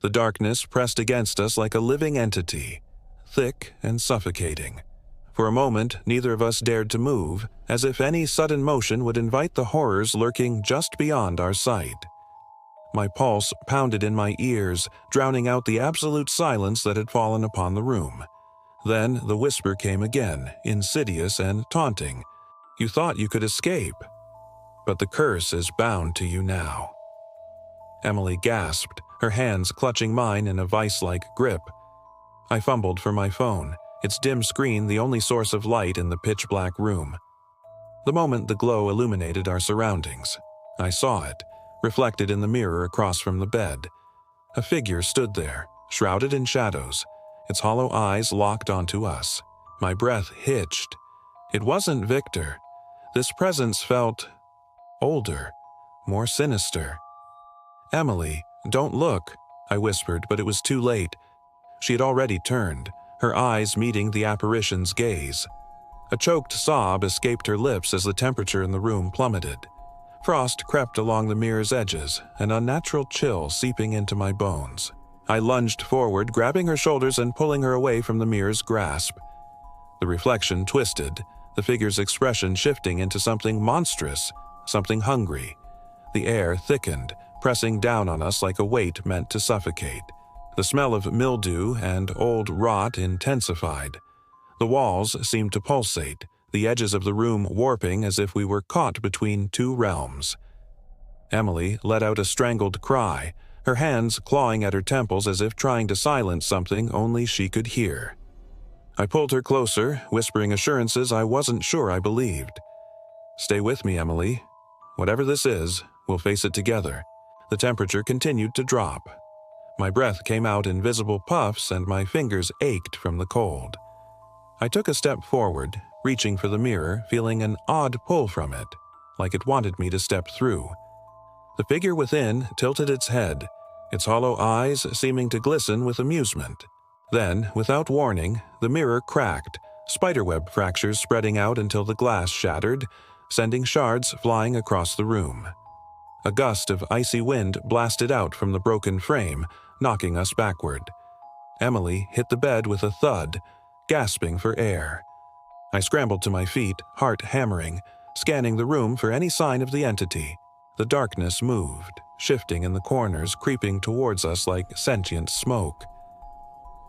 The darkness pressed against us like a living entity, thick and suffocating. For a moment, neither of us dared to move, as if any sudden motion would invite the horrors lurking just beyond our sight. My pulse pounded in my ears, drowning out the absolute silence that had fallen upon the room. Then the whisper came again, insidious and taunting. "You thought you could escape, but the curse is bound to you now." Emily gasped, her hands clutching mine in a vice-like grip. I fumbled for my phone, its dim screen the only source of light in the pitch-black room. The moment the glow illuminated our surroundings, I saw it, reflected in the mirror across from the bed. A figure stood there, shrouded in shadows, its hollow eyes locked onto us. My breath hitched. It wasn't Victor. This presence felt older, more sinister. "Emily, don't look," I whispered, but it was too late. She had already turned, her eyes meeting the apparition's gaze. A choked sob escaped her lips as the temperature in the room plummeted. Frost crept along the mirror's edges, an unnatural chill seeping into my bones. I lunged forward, grabbing her shoulders and pulling her away from the mirror's grasp. The reflection twisted, the figure's expression shifting into something monstrous, something hungry. The air thickened, pressing down on us like a weight meant to suffocate. The smell of mildew and old rot intensified. The walls seemed to pulsate, the edges of the room warping as if we were caught between two realms. Emily let out a strangled cry, her hands clawing at her temples as if trying to silence something only she could hear. I pulled her closer, whispering assurances I wasn't sure I believed. "Stay with me, Emily. Whatever this is, we'll face it together." The temperature continued to drop. My breath came out in visible puffs and my fingers ached from the cold. I took a step forward, reaching for the mirror, feeling an odd pull from it, like it wanted me to step through. The figure within tilted its head, its hollow eyes seeming to glisten with amusement. Then, without warning, the mirror cracked, spiderweb fractures spreading out until the glass shattered, sending shards flying across the room. A gust of icy wind blasted out from the broken frame, knocking us backward. Emily hit the bed with a thud, gasping for air. I scrambled to my feet, heart hammering, scanning the room for any sign of the entity. The darkness moved, shifting in the corners, creeping towards us like sentient smoke.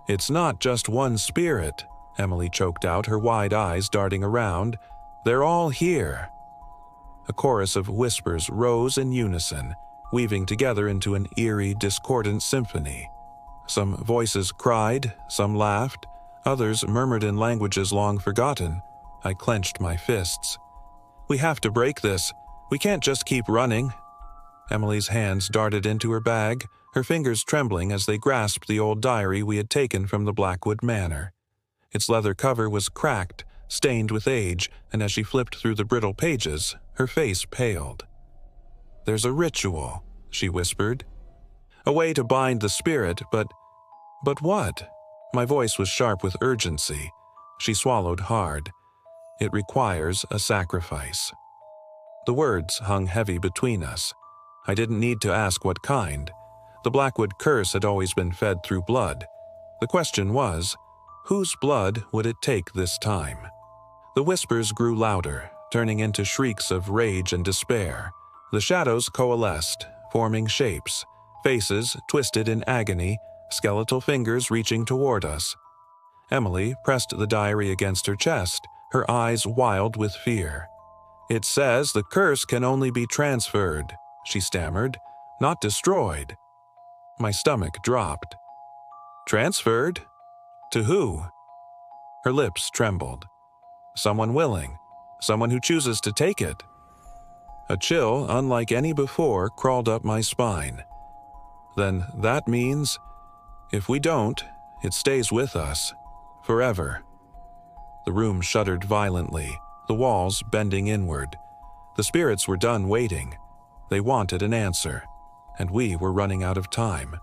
"It's not just one spirit," Emily choked out, her wide eyes darting around. "They're all here." A chorus of whispers rose in unison, weaving together into an eerie, discordant symphony. Some voices cried, some laughed, others murmured in languages long forgotten. I clenched my fists. "We have to break this. We can't just keep running." Emily's hands darted into her bag, her fingers trembling as they grasped the old diary we had taken from the Blackwood Manor. Its leather cover was cracked, stained with age, and as she flipped through the brittle pages, her face paled. "There's a ritual," she whispered. "A way to bind the spirit, but what?" My voice was sharp with urgency. She swallowed hard. "It requires a sacrifice." The words hung heavy between us. I didn't need to ask what kind. The Blackwood curse had always been fed through blood. The question was, whose blood would it take this time? The whispers grew louder, turning into shrieks of rage and despair. The shadows coalesced, forming shapes, faces twisted in agony, skeletal fingers reaching toward us. Emily pressed the diary against her chest, her eyes wild with fear. "It says the curse can only be transferred," she stammered, "not destroyed." My stomach dropped. "Transferred? To who?" Her lips trembled. "Someone willing, someone who chooses to take it." A chill, unlike any before, crawled up my spine. "Then that means, if we don't, it stays with us, forever." The room shuddered violently, the walls bending inward. The spirits were done waiting. They wanted an answer, and we were running out of time.